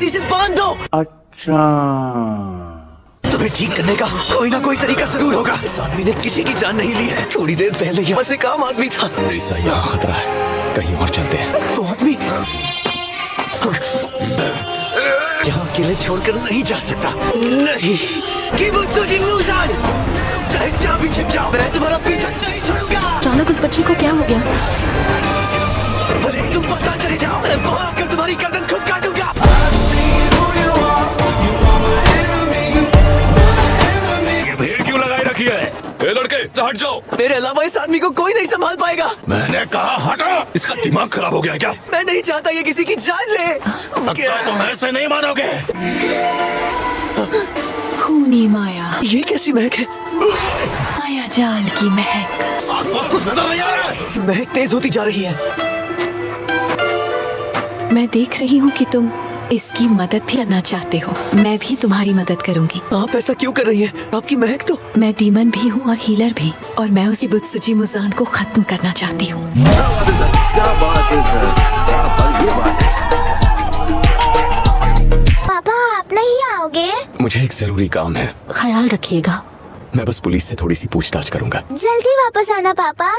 रस्सी से बांध दो। अच्छा, तुम्हें ठीक करने का कोई ना कोई तरीका जरूर होगा। इस आदमी ने किसी की जान नहीं ली है। थोड़ी देर पहले यहाँ से काम आदमी था। रिसा, यहाँ खतरा है, कहीं और चलते हैं। वो आदमी यहाँ अकेले छोड़कर नहीं जा सकता। नहीं, चाहे जहाँ भी छिप जाओ, मैं तुम्हारा पीछा नहीं छोड़ूंगा। अचानक उस बच्चे को क्या हो गया? भले तुम पता चले जाओ, मैं वहाँ आकर तुम्हारी गर्दन खुद काटूंगा। ये भीड़ क्यों लगाई रखी है? ए लड़के, हट जाओ। मेरे अलावा इस आदमी को कोई नहीं संभाल पाएगा। मैंने कहा हटो। इसका दिमाग खराब हो गया क्या? मैं नहीं चाहता ये किसी की जान ले। तुम ऐसे नहीं मानोगे। खूनी माया, ये कैसी महक है? माया जाल की महक। आसपास कुछ नजर नहीं आ रहा है। महक तेज होती जा रही है। मैं देख रही हूँ कि तुम इसकी मदद भी करना चाहते हो। मैं भी तुम्हारी मदद करूँगी। आप ऐसा क्यों कर रही हैं? आपकी महक तो। मैं डीमन भी हूँ और हीलर भी, और मैं उसी बुद्सुजी मुजान को खत्म करना चाहती हूँ। क्या बात है सर, क्या बात है। पापा, आप नहीं आओगे? मुझे एक जरूरी काम है। ख्याल रखिएगा। मैं बस पुलिस से थोड़ी सी पूछताछ करूंगा। जल्दी वापस आना पापा।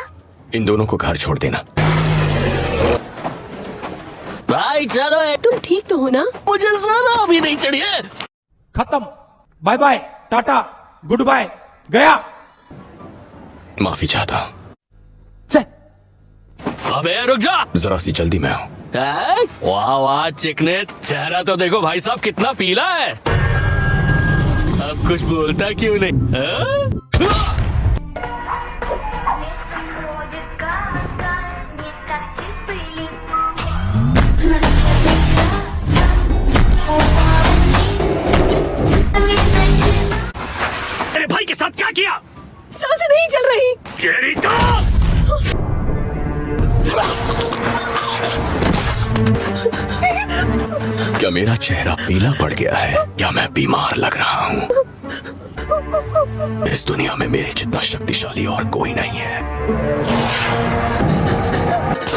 इन दोनों को घर छोड़ देना। भाई चलो। तुम ठीक तो हो ना? मुझे जरा अभी नहीं चढ़ी है। खत्म, बाय बाय, टाटा, गुड बाय, गया। माफी चाहता हूँ। अबे रुक जा। जरा सी जल्दी में हूँ। वाह वाह चिकने, चेहरा तो देखो भाई साहब कितना पीला है। अब कुछ बोलता क्यों नहीं? मेरे भाई के साथ क्या किया? सांसें नहीं चल रही। तेरी तो क्या मेरा चेहरा पीला पड़ गया है? क्या मैं बीमार लग रहा हूँ? इस दुनिया में मेरे जितना शक्तिशाली और कोई नहीं है।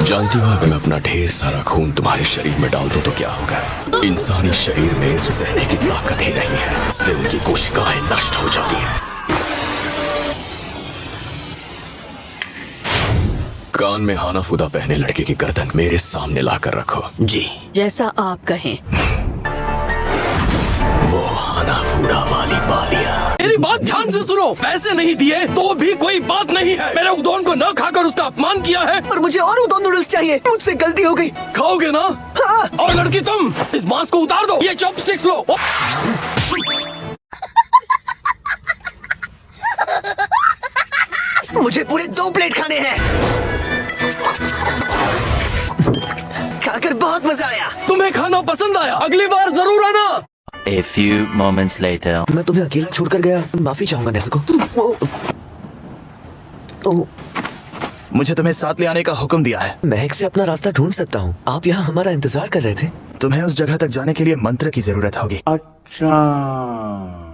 जानती हो, अगर मैं अपना ढेर सारा खून तुम्हारे शरीर में डाल दूं तो क्या होगा? इंसानी शरीर में इस सहने की ताकत ही नहीं है। दिल की कोशिकाएं नष्ट हो जाती हैं। कान में हाना फुदा पहने लड़के की गर्दन मेरे सामने लाकर रखो। जी, जैसा आप कहें। वो हाना फूडा वाली बालियां। मेरी बात ध्यान से सुनो। पैसे नहीं दिए तो भी कोई बात नहीं है। मेरे उदोन को न खाकर उसका अपमान किया है। और मुझे और उदोन नूडल्स चाहिए। मुझसे गलती हो गई। खाओगे ना? हाँ। और लड़की तुम इस मांस को उतार दो। ये चॉपस्टिक्स लो। मुझे पूरे 2 प्लेट खाने हैं। खाकर बहुत मजा आया। तुम्हें खाना पसंद आया? अगली बार जरूर आना। A few moments later. मैं तुम्हें अकेला छोड़कर गया, माफी चाहूंगा नेज़ुको। मुझे तुम्हें साथ ले आने का हुक्म दिया है। महक से अपना रास्ता ढूंढ सकता हूँ। आप यहाँ हमारा इंतजार कर रहे थे। तुम्हें उस जगह तक जाने के लिए मंत्र की जरूरत होगी। अच्छा,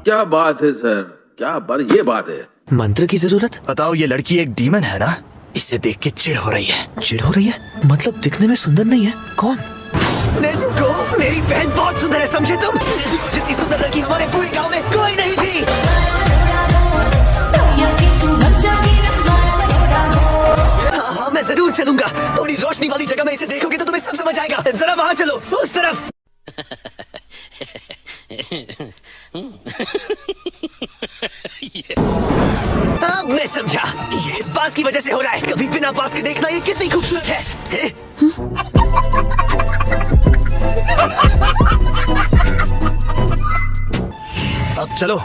क्या बात है सर, क्या बात, ये बात है। मंत्र की जरूरत? बताओ, ये लड़की एक डीमन है ना? इसे देख के चिढ़ हो रही है। चिढ़ हो रही है? मतलब दिखने में सुंदर नहीं है? कौन? नेज़ुको, मेरी बहन बहुत सुंदर है, समझे तुम? नेज़ुको जितनी सुंदर लड़की हमारे पूरे गांव में कोई नहीं थी। हाँ हाँ, मैं जरूर चलूंगा। थोड़ी रोशनी वाली जगह में इसे देखोगे तो तुम्हें सब समझ आएगा। जरा वहाँ चलो, उस तरफ। अब मैं समझा, ये इस बास की वजह से हो रहा है। कभी बिना बास के देखना ये कितनी खूबसूरत है। अब चलो।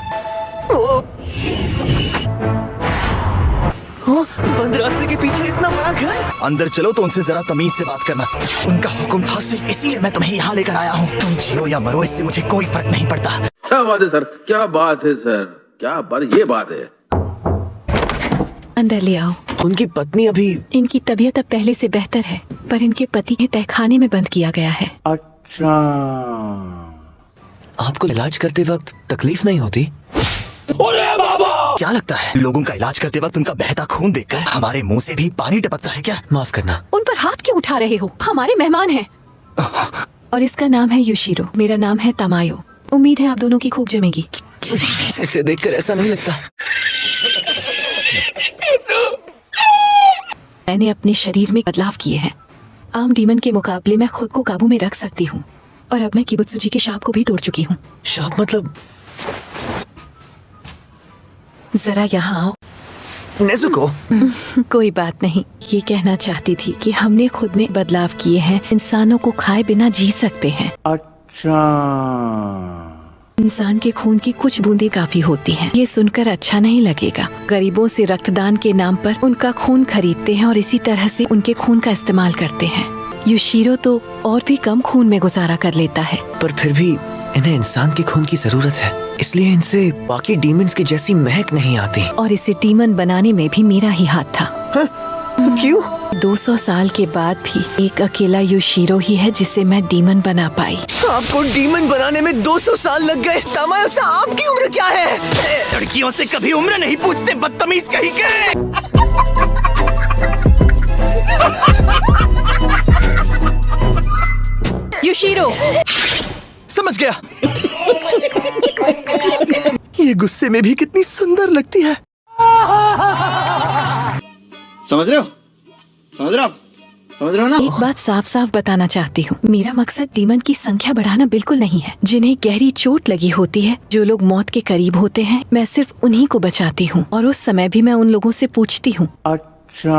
बंद रास्ते के पीछे इतना बड़ा घर। अंदर चलो तो उनसे जरा तमीज से बात करना सीखो। उनका हुक्म था, सिर्फ इसीलिए मैं तुम्हें यहाँ लेकर आया हूँ। तुम जियो या मरो, इससे मुझे कोई फर्क नहीं पड़ता। क्या बात है सर, क्या बात है सर, क्या बात, ये बात है। अंदर ले आओ। उनकी पत्नी अभी। इनकी तबीयत अब पहले से बेहतर है, पर इनके पति को तहखाने में बंद किया गया है। अच्छा, आपको इलाज करते वक्त तकलीफ नहीं होती? क्या लगता है, लोगों का इलाज करते वक्त उनका बहता खून देखकर हमारे मुंह से भी पानी टपकता है क्या? माफ करना। उन पर हाथ क्यों उठा रहे हो? हमारे मेहमान हैं। और इसका नाम है युशिरो। मेरा नाम है तमायो। उम्मीद है आप दोनों की खूब जमेगी। इसे देखकर ऐसा नहीं लगता। मैंने अपने शरीर में बदलाव किए हैं। आम डीमन के मुकाबले मैं खुद को काबू में रख सकती हूँ और अब मैं किबुत्सुजी के शाप को भी तोड़ चुकी हूँ। शाप मतलब? जरा यहाँ आओ। नेजुको। कोई बात नहीं, ये कहना चाहती थी कि हमने खुद में बदलाव किए हैं। इंसानों को खाए बिना जी सकते हैं। अच्छा। इंसान के खून की कुछ बूंदें काफी होती हैं। ये सुनकर अच्छा नहीं लगेगा। गरीबों से रक्तदान के नाम पर उनका खून खरीदते हैं और इसी तरह से उनके खून का इस्तेमाल करते हैं। युशिरो तो और भी कम खून में गुजारा कर लेता है। पर फिर भी इन्हें इंसान के खून की जरूरत है, इसलिए इनसे बाकी डीमंस की जैसी महक नहीं आती। और इसे डीमन बनाने में भी मेरा ही हाथ था। क्यों? 200 साल के बाद भी एक अकेला युशिरो ही है जिसे मैं डीमन बना पाई। आपको डीमन बनाने में 200 साल लग गए। तमायोसा, आपकी उम्र क्या है? लड़कियों से कभी उम्र नहीं पूछते, बदतमीज कहीं के। युशिरो, समझ गया। ये गुस्से में भी कितनी सुंदर लगती है। समझ रहे हो? समझ रहे हो? समझ रहे हो ना? एक बात साफ साफ बताना चाहती हूँ, मेरा मकसद डीमन की संख्या बढ़ाना बिल्कुल नहीं है। जिन्हें गहरी चोट लगी होती है, जो लोग मौत के करीब होते हैं, मैं सिर्फ उन्हीं को बचाती हूँ और उस समय भी मैं उन लोगों से पूछती हूँ। अच्छा।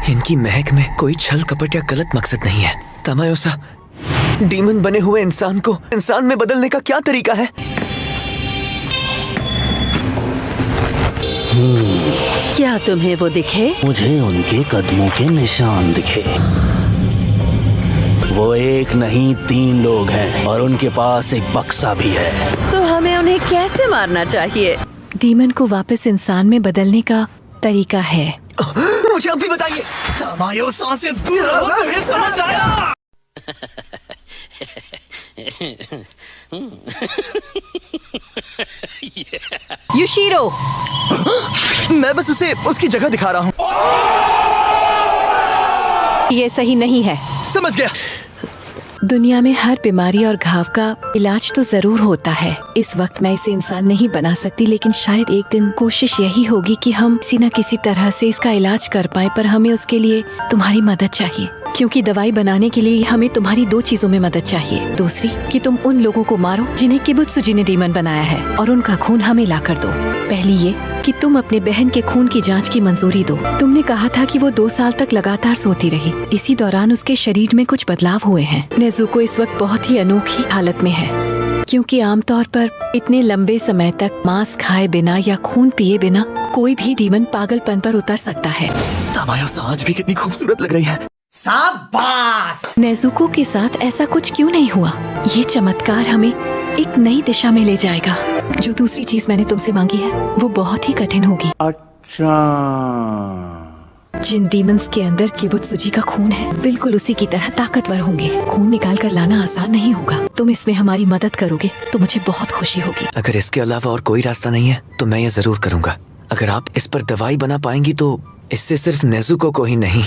इनकी महक में कोई छल कपट या गलत मकसद नहीं है। तमायोसा, डीमन बने हुए इंसान को इंसान में बदलने का क्या तरीका है? क्या तुम्हें वो दिखे? मुझे उनके कदमों के निशान दिखे। वो एक नहीं 3 लोग हैं और उनके पास एक बक्सा भी है। तो हमें उन्हें कैसे मारना चाहिए? डीमन को वापस इंसान में बदलने का तरीका है। मुझे अभी बताइए। तमायोसा से दूर रहो, तुम्हें समझ आया? युशिरो, मैं बस उसे उसकी जगह दिखा रहा हूँ। ये सही नहीं है। समझ गया। दुनिया में हर बीमारी और घाव का इलाज तो जरूर होता है। इस वक्त मैं इसे इंसान नहीं बना सकती, लेकिन शायद एक दिन कोशिश यही होगी कि हम किसी न किसी तरह से इसका इलाज कर पाएं। पर हमें उसके लिए तुम्हारी मदद चाहिए, क्योंकि दवाई बनाने के लिए हमें तुम्हारी 2 चीजों में मदद चाहिए। दूसरी कि तुम उन लोगों को मारो जिन्हें किबुत्सुजी ने डीमन बनाया है और उनका खून हमें ला कर दो। पहली ये कि तुम अपने बहन के खून की जांच की मंजूरी दो। तुमने कहा था कि वो 2 साल तक लगातार सोती रही। इसी दौरान उसके शरीर में कुछ बदलाव हुए हैं। नेजुको इस वक्त बहुत ही अनोखी हालत में है, क्योंकि आमतौर पर इतने लंबे समय तक मांस खाए बिना या खून पिए बिना कोई भी डीमन पागलपन पर उतर सकता है। तमायोसा आज भी कितनी खूबसूरत लग रही है। शाबाश। नेजुको के साथ ऐसा कुछ क्यों नहीं हुआ? ये चमत्कार हमें एक नई दिशा में ले जाएगा। जो दूसरी चीज मैंने तुमसे मांगी है वो बहुत ही कठिन होगी। अच्छा। जिन डीमंस के अंदर किबुत्सुजी का खून है, बिल्कुल उसी की तरह ताकतवर होंगे। खून निकाल कर लाना आसान नहीं होगा। तुम इसमें हमारी मदद करोगे तो मुझे बहुत खुशी होगी। अगर इसके अलावा और कोई रास्ता नहीं है तो मैं ये जरूर करूँगा। अगर आप इस पर दवाई बना पाएंगी तो इससे सिर्फ नेजुको को ही नहीं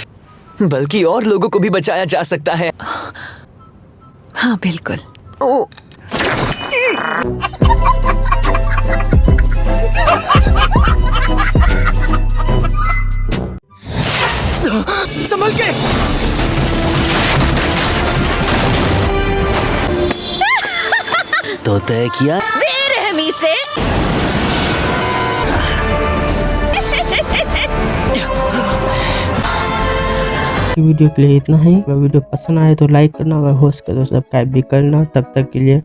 बल्कि और लोगों को भी बचाया जा सकता है। हाँ बिल्कुल। ओ। संभल के। तो तय किया बेरहमी से। वीडियो के लिए इतना ही। अगर वीडियो पसंद आए तो लाइक करना, अगर हो सके तो सब्सक्राइब भी करना। तब तक के लिए